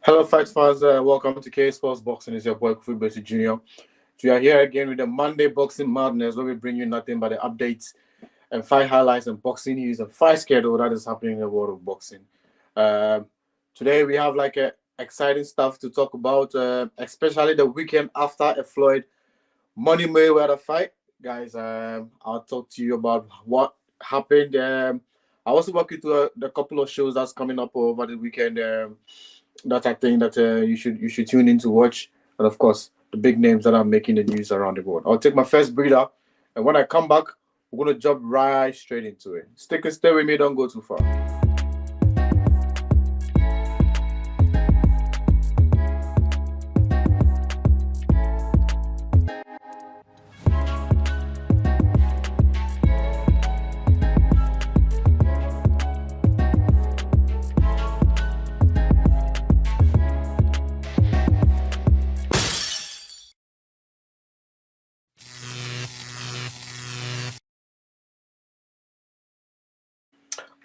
Hello, fight fans. Welcome to KASPORTS Boxing. It's your boy Kofi Jr. We are here again with the Monday Boxing Madness, where we bring you nothing but the updates and fight highlights and boxing news and fight schedule that is happening in the world of boxing. Um, Today we have like exciting stuff to talk about, especially the weekend after a Floyd Money Mayweather fight, guys. I'll talk to you about what happened. I also walk you through the couple of shows that's coming up over the weekend. That I think that you should tune in to watch, and of course the big names that are making the news around the world. I'll take my first breather, and when I come back, we're gonna jump right straight into it. Stay with me, don't go too far.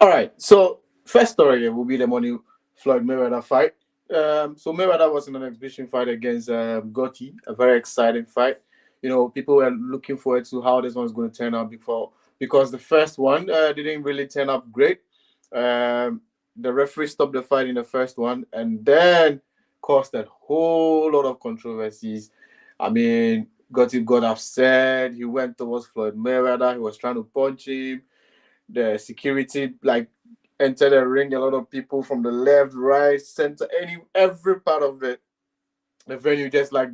All right, so first story will be the money Floyd Mayweather fight. So Mayweather was in an exhibition fight against Gotti, a very exciting fight. People were looking forward to how this one's going to turn out before because the first one didn't really turn out great. The referee stopped the fight in the first one and then caused a whole lot of controversies. I mean, Gotti got upset. He went towards Floyd Mayweather. He was trying to punch him. The security like entered the ring. A lot of people from the left, right, center, every part of the venue just like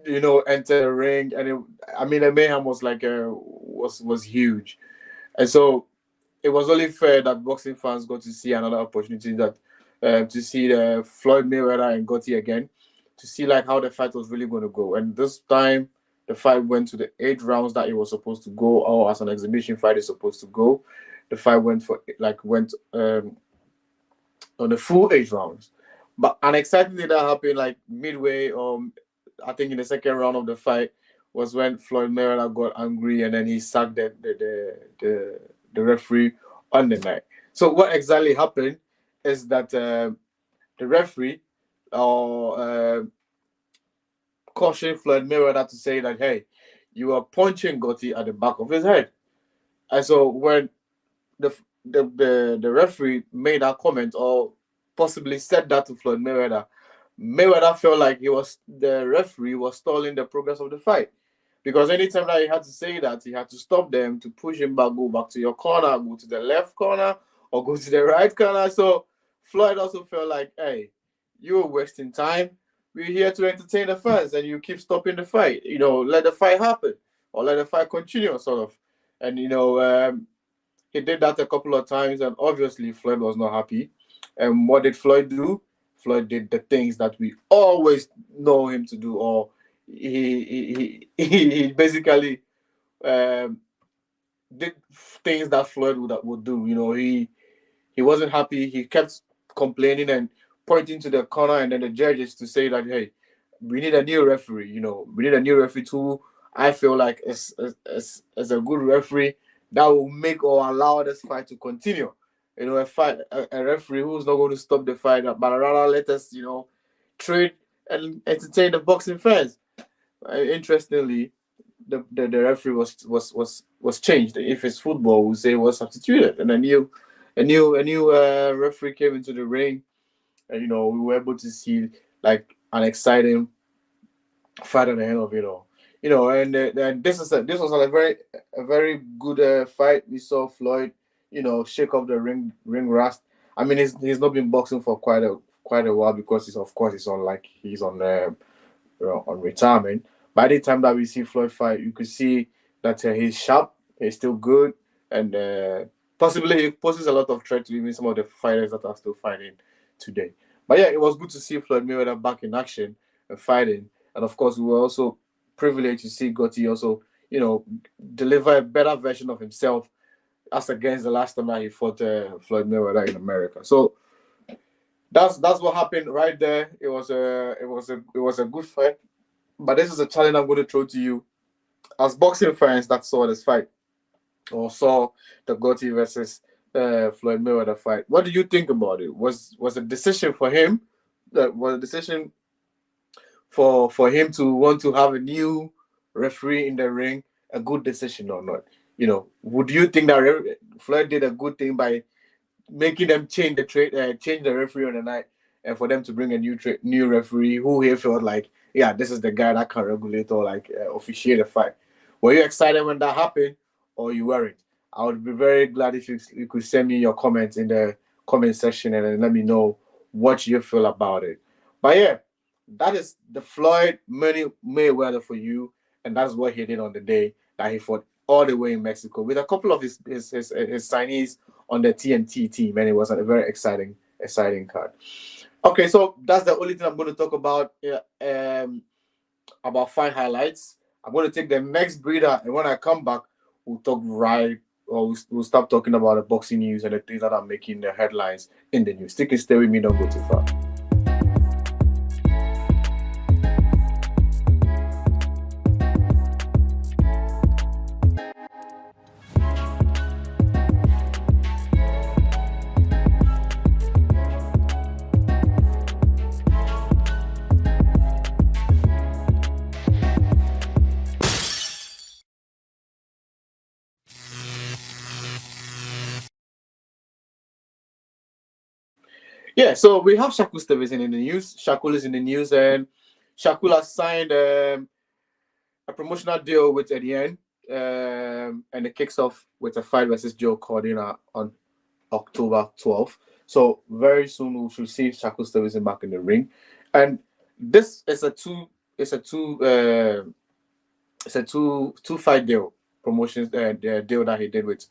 enter the ring, and I mean the mayhem was like was huge, and so it was only fair that boxing fans got to see another opportunity that to see the Floyd Mayweather and Gotti again, to see like how the fight was really going to go. And this time, the fight went to the 8 rounds that it was supposed to go, or as an exhibition fight is supposed to go. The fight went on the full 8 rounds. But an exciting thing that happened like midway, I think in the second round of the fight, was when Floyd Mayweather got angry and then he sacked the referee on the night. So what exactly happened is that the referee cautioned Floyd Mayweather to say that, hey, you are punching Gotti at the back of his head. And so when the the referee made that comment or possibly said that to Floyd Mayweather, Mayweather felt like the referee was stalling the progress of the fight. Because anytime that he had to say that, he had to stop them to push him back, go back to your corner, go to the left corner, or go to the right corner. So Floyd also felt like, hey, you're wasting time. We're here to entertain the fans, and you keep stopping the fight. Let the fight happen, or let the fight continue, sort of. And he did that a couple of times, and obviously Floyd was not happy. And what did Floyd do? Floyd did the things that we always know him to do, or he basically um, did things that Floyd would do. He wasn't happy. He kept complaining and pointing to the corner and then the judges to say that, hey, we need a new referee. We need a new referee too. I feel like as a good referee that will make or allow this fight to continue. A referee who's not going to stop the fight, but rather let us, trade and entertain the boxing fans. Interestingly, the referee was changed. If it's football, we say was substituted, and a new referee came into the ring, and we were able to see like an exciting fight at the end of it all. And this was a very good fight. We saw Floyd, shake off the ring rust. I mean, he's not been boxing for quite a while because he's on on retirement. By the time that we see Floyd fight, you could see that he's sharp, he's still good, and possibly he poses a lot of threat to even some of the fighters that are still fighting today. But yeah, it was good to see Floyd Mayweather back in action and fighting, and of course we were also privileged to see Gotti also, deliver a better version of himself as against the last time that he fought Floyd Mayweather in America. So that's what happened right there. It was a good fight. But this is a challenge I'm going to throw to you as boxing fans that saw this fight or saw the Gotti versus Floyd Mayweather fight. What do you think about it? Was a decision for him was the decision for him to want to have a new referee in the ring a good decision or not? Would you think that Floyd did a good thing by making them change the referee on the night, and for them to bring a new referee who he felt like, yeah, this is the guy that can regulate or like officiate a fight? Were you excited when that happened, or you weren't? I would be very glad if you could send me your comments in the comment section and then let me know what you feel about it. But yeah, that is the Floyd Mayweather for you, and that's what he did on the day that he fought all the way in Mexico with a couple of his signees on the TNT team, and it was a very exciting card. Okay, so that's the only thing I'm going to talk about fight highlights. I'm going to take the next breather, and when I come back, we'll talk we'll stop talking about the boxing news and the things that are making the headlines in the news. Stick and stay with me, don't go too far. Yeah, so we have Shakur Stevenson in the news. Shakur is in the news, and Shakur has signed a promotional deal with Eddie, and it kicks off with a fight versus Joe Cordina on October 12th. So very soon we should see Shakur Stevenson back in the ring, and this is a two fight deal promotions deal that he did with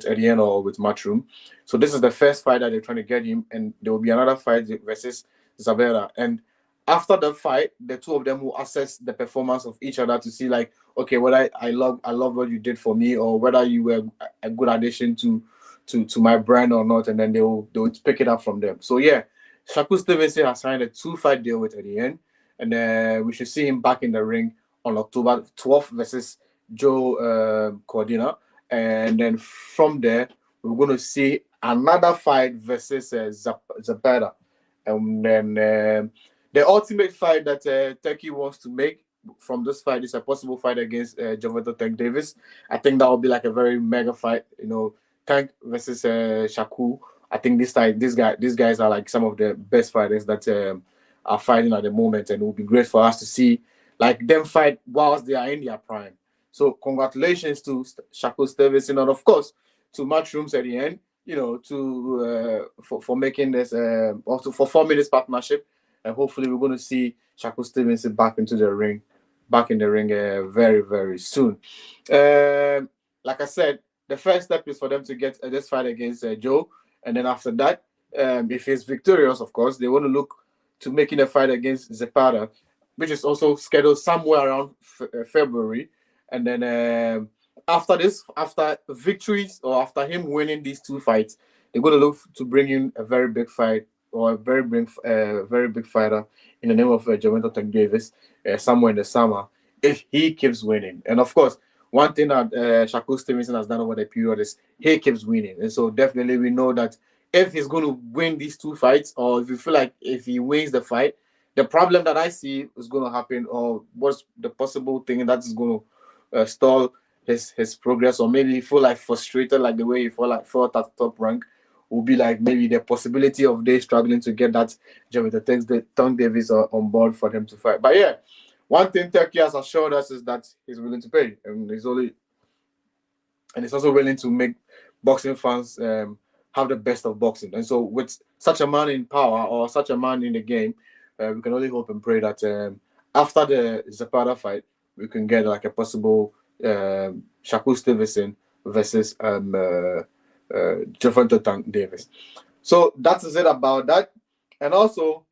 Eddie or with Matchroom. So this is the first fight that they're trying to get him, and there will be another fight versus Zavera. And after the fight, the two of them will assess the performance of each other to see, like, okay, whether I love what you did for me, or whether you were a good addition to my brand or not, and then they will pick it up from them. So yeah, Shakur Stevenson has signed a 2-fight deal with Eddie, and we should see him back in the ring on October 12th versus Joe Cordina. And then from there, we're going to see another fight versus Zapata. And then the ultimate fight that Turkey wants to make from this fight is a possible fight against Gervonta Tank Davis. I think that will be like a very mega fight. Tank versus Shakur. I think these guys are like some of the best fighters that are fighting at the moment, and it will be great for us to see like them fight whilst they are in their prime. So congratulations to Shakur Stevenson, and of course to Matchrooms at the end, for making this also for forming this partnership, and hopefully we're going to see Shakur Stevenson back in the ring very, very soon. Like I said, the first step is for them to get this fight against Joe, and then after that, if he's victorious, of course, they want to look to making a fight against Zapata, which is also scheduled somewhere around February. And then after victories, or after him winning these 2 fights, they're going to look to bring in a very big fight, or a very big fighter in the name of Gervonta Tank Davis somewhere in the summer, if he keeps winning. And of course, one thing that Shakur Stevenson has done over the period is he keeps winning. And so definitely we know that if he's going to win these 2 fights, or if you feel like if he wins the fight, the problem that I see is going to happen, or what's the possible thing that is going to stall his progress, or maybe he feel like frustrated, like the way he felt at top rank, will be like maybe the possibility of they struggling to get that Gervonta Tank Davis on board for them to fight. But yeah, one thing Turkey has assured us is that he's willing to pay, and he's also willing to make boxing fans have the best of boxing. And so with such a man in power, or such a man in the game, we can only hope and pray that after the Zapata fight, we can get like a possible Shakur Stevenson versus Gervonta Tank Davis. So that is it about that. And also,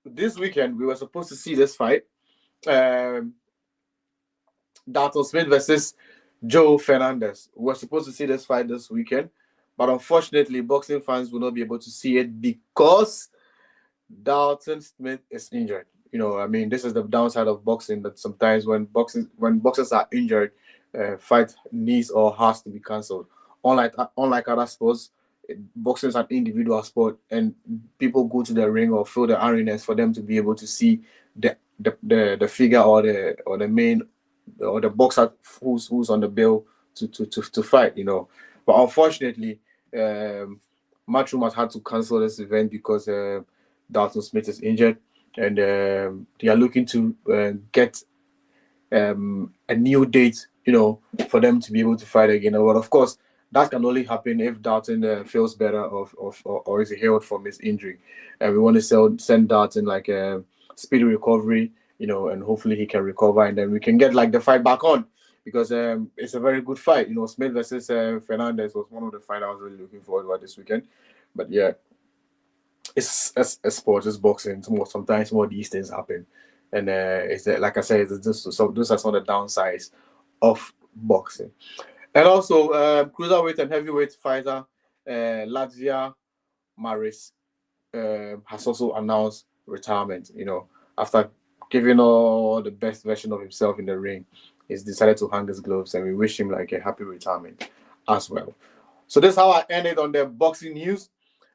this weekend we were supposed to see this fight, Dalton Smith versus Joe Fernandez. We were supposed to see this fight this weekend, but unfortunately, boxing fans will not be able to see it because Dalton Smith is injured. This is the downside of boxing, that sometimes when boxers are injured, fight needs or has to be cancelled. Unlike other sports, boxing is an individual sport, and people go to the ring or fill the arenas for them to be able to see the figure or the main or the boxer who's on the bill to fight. But unfortunately, Matchroom has had to cancel this event because Dalton Smith is injured, and they are looking to get a new date, for them to be able to fight again. But of course, that can only happen if Dalton feels better or is healed from his injury. And we want to send Dalton like a speedy recovery, and hopefully he can recover, and then we can get like the fight back on, because it's a very good fight. Smith versus Fernandez was one of the fights I was really looking forward to this weekend. But yeah, it's a sport, it's boxing. Sometimes more these things happen, and it's like I said, those are some of the downsides of boxing. And also, cruiserweight and heavyweight fighter Latvia Maris has also announced retirement. After giving all the best version of himself in the ring, he's decided to hang his gloves, and we wish him like a happy retirement as well. So this is how I ended on the boxing news.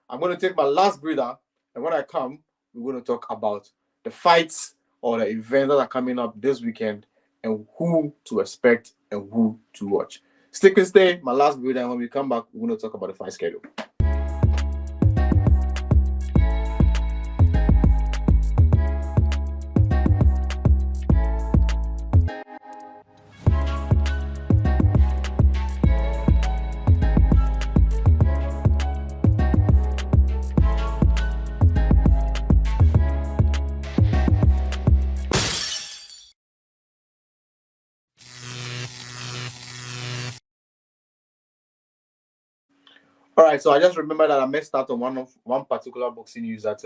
I'm going to take my last breather, and when I come, we're going to talk about the fights or the events that are coming up this weekend and who to expect and who to watch. Stick and stay, my last breather, and when we come back, we're going to talk about the fight schedule. All right, so I just remember that I missed out on one particular boxing news that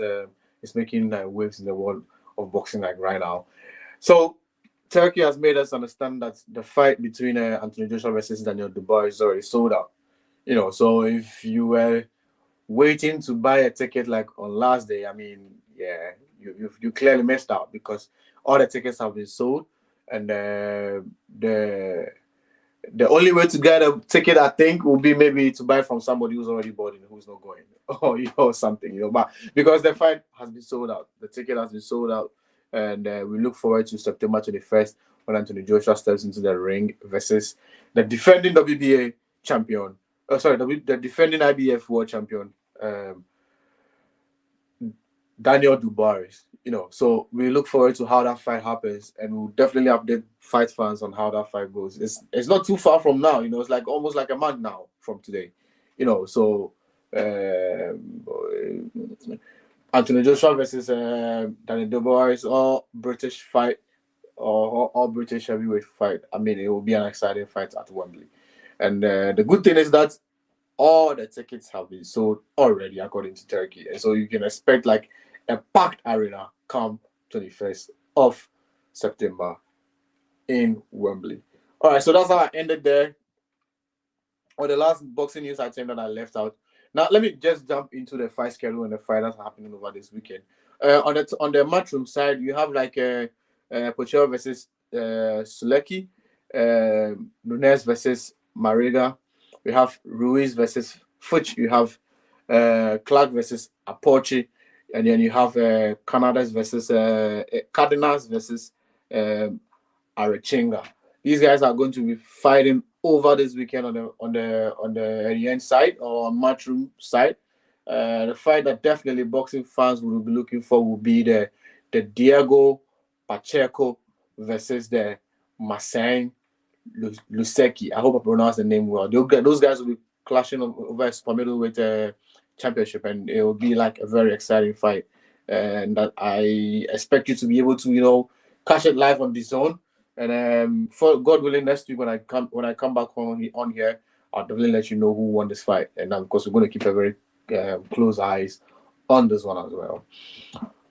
is making waves in the world of boxing like right now. So Turkey has made us understand that the fight between Anthony Joshua versus Daniel Dubois is already sold out. So if you were waiting to buy a ticket like on last day, I mean, yeah, you clearly missed out, because all the tickets have been sold, and the only way to get a ticket, I think, will be maybe to buy from somebody who's already bought it, who's not going, or something, But because the fight has been sold out, the ticket has been sold out, and we look forward to September 21st when Anthony Joshua steps into the ring versus the defending WBA champion. The defending IBF world champion, Daniel Dubois. So we look forward to how that fight happens, and we'll definitely update fight fans on how that fight goes. It's not too far from now, it's like almost like a month now from today, So Anthony Joshua versus Daniel Dubois, all British fight, or all British heavyweight fight. I mean, it will be an exciting fight at Wembley, and the good thing is that all the tickets have been sold already, according to Turkey, and so you can expect like a packed arena come 21st of September in Wembley. All right, so that's how I ended there on the last boxing news item that I left out. Now let me just jump into the fight schedule and the fight that's happening over this weekend. On the Matchroom side, you have like Pochel versus Suleki, Nunes versus Mariga. We have Ruiz versus Fuch. You have Clark versus Apoche, and then you have Cardinals versus Arechinga. These guys are going to be fighting over this weekend on the end side or on Matchroom side. The fight that definitely boxing fans will be looking for will be the Diego Pacheco versus the Masen Luseki. I hope I pronounced the name well. Those guys will be clashing over a super middleweight championship, and it will be like a very exciting fight. And that I expect you to be able to, catch it live on the zone. And for God willing, next week when I come back on here, I'll definitely let you know who won this fight. And of course, we're going to keep a very close eyes on this one as well.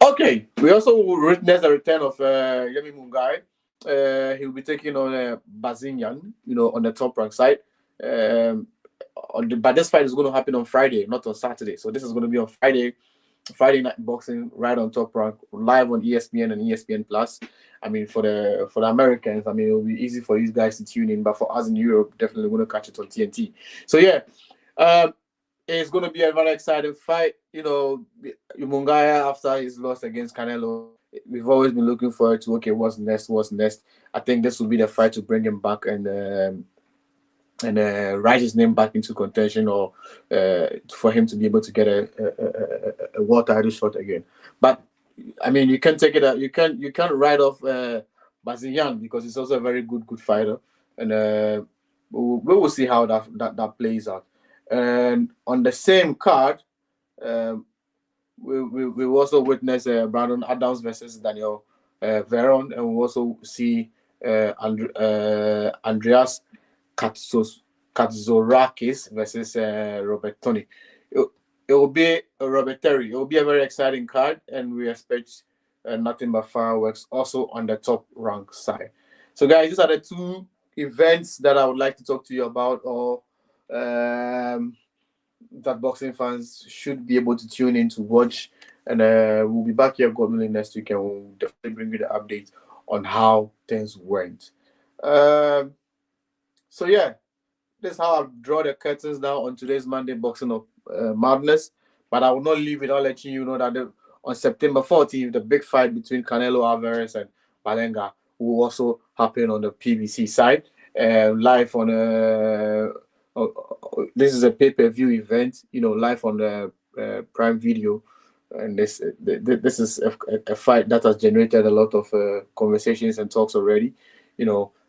Okay, we also witnessed the return of Yemi Mungai. He'll be taking on Bazinyan, on the top rank side. But this fight is going to happen on Friday, not on Saturday. So this is going to be on Friday night boxing, right on Top Rank, live on ESPN and ESPN Plus. I mean, for the Americans, I mean, it'll be easy for you guys to tune in, but for us in Europe, definitely going to catch it on TNT. So yeah, it's going to be a very exciting fight. You know, Mungaya after his loss against Canelo, we've always been looking forward to, okay, what's next? What's next? I think this will be the fight to bring him back and write his name back into contention, or for him to be able to get a world title shot again. But I mean, you can take it out. You can't write off Bazilian, because he's also a very good fighter, and we will see how that plays out. And on the same card, um, we also witness Brandon Adams versus Daniel Veron, and we also see Andreas Katsorakis versus Robert Tony. It, it will be a Robert Terry. It will be a very exciting card, and we expect nothing but fireworks also on the top rank side. So, guys, these are the two events that I would like to talk to you about, or that boxing fans should be able to tune in to watch. And we'll be back here, God willing, next week, and we'll definitely bring you the update on how things went. Um, so, yeah, this is how I draw the curtains down on today's Monday Boxing of Madness. But I will not leave without letting you know that on September 14th, the big fight between Canelo Alvarez and Balenga will also happen on the PBC side. Live on this is a pay-per-view event, live on the Prime Video. And this is a fight that has generated a lot of conversations and talks already.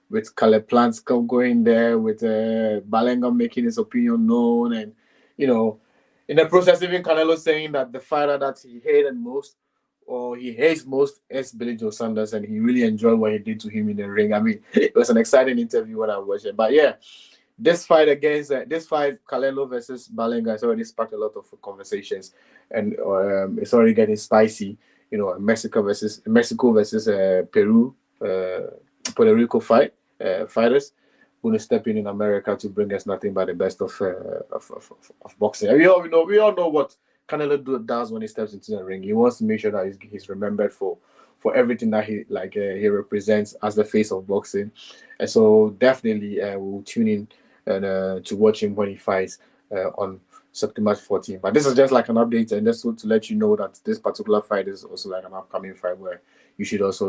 With Caleb Plants going there, with Balenga making his opinion known, and in the process, even Canelo saying that the fighter that he hated most, or he hates most, is Billy Joe Sanders, and he really enjoyed what he did to him in the ring. I mean, it was an exciting interview when I watched it. But yeah, this fight, Canelo versus Balenga, has already sparked a lot of conversations, and it's already getting spicy. Mexico versus Peru, Puerto Rico fighters going to step in America to bring us nothing but the best of boxing. And we all know what Canelo does when he steps into the ring. He wants to make sure that he's remembered for everything that he represents as the face of boxing. And so definitely we'll tune in and to watch him when he fights on September 14th. But this is just like an update, and just to let you know that this particular fight is also like an upcoming fight where you should also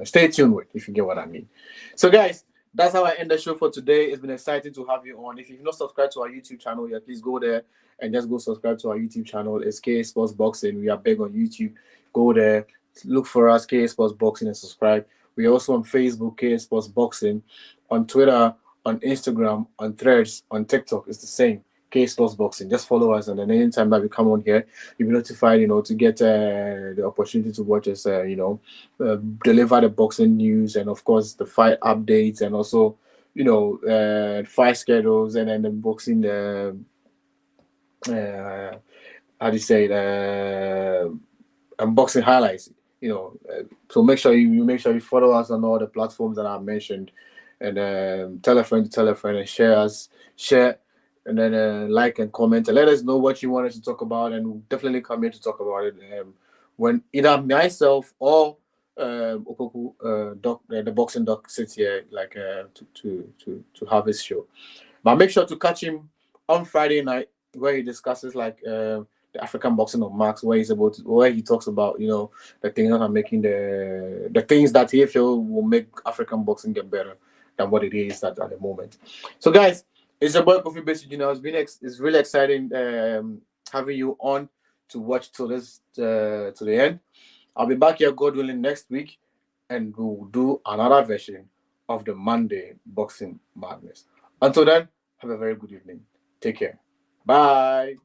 stay tuned with, if you get what I mean. So, guys, that's how I end the show for today. It's been exciting to have you on. If you've not subscribed to our YouTube channel yet, please go there and just go subscribe to our YouTube channel. It's KA Sports Boxing. We are big on YouTube. Go there, look for us, KA Sports Boxing, and subscribe. We are also on Facebook, KA Sports Boxing, on Twitter, on Instagram, on Threads, on TikTok. It's the same. KA Sports Boxing. Just follow us, and then anytime that we come on here, you'll be notified, to get the opportunity to watch us, deliver the boxing news, and of course the fight updates, and also, fight schedules, and then the boxing, how do you say it, unboxing highlights. So make sure you follow us on all the platforms that I mentioned, and tell a friend to tell a friend, and share. And then like and comment and let us know what you want us to talk about, and we'll definitely come here to talk about it when either myself or Opoku doc, the boxing doc, sits here to have his show. But make sure to catch him on Friday night, where he discusses the African boxing of Max, where he talks about the things that are making the things that he feels will make African boxing get better than what it is at the moment. So, guys, it's your boy Kofi Basic. It's really exciting having you on to watch to the end. I'll be back here, God willing, next week, and we'll do another version of the Monday Boxing Madness. Until then, have a very good evening. Take care. Bye.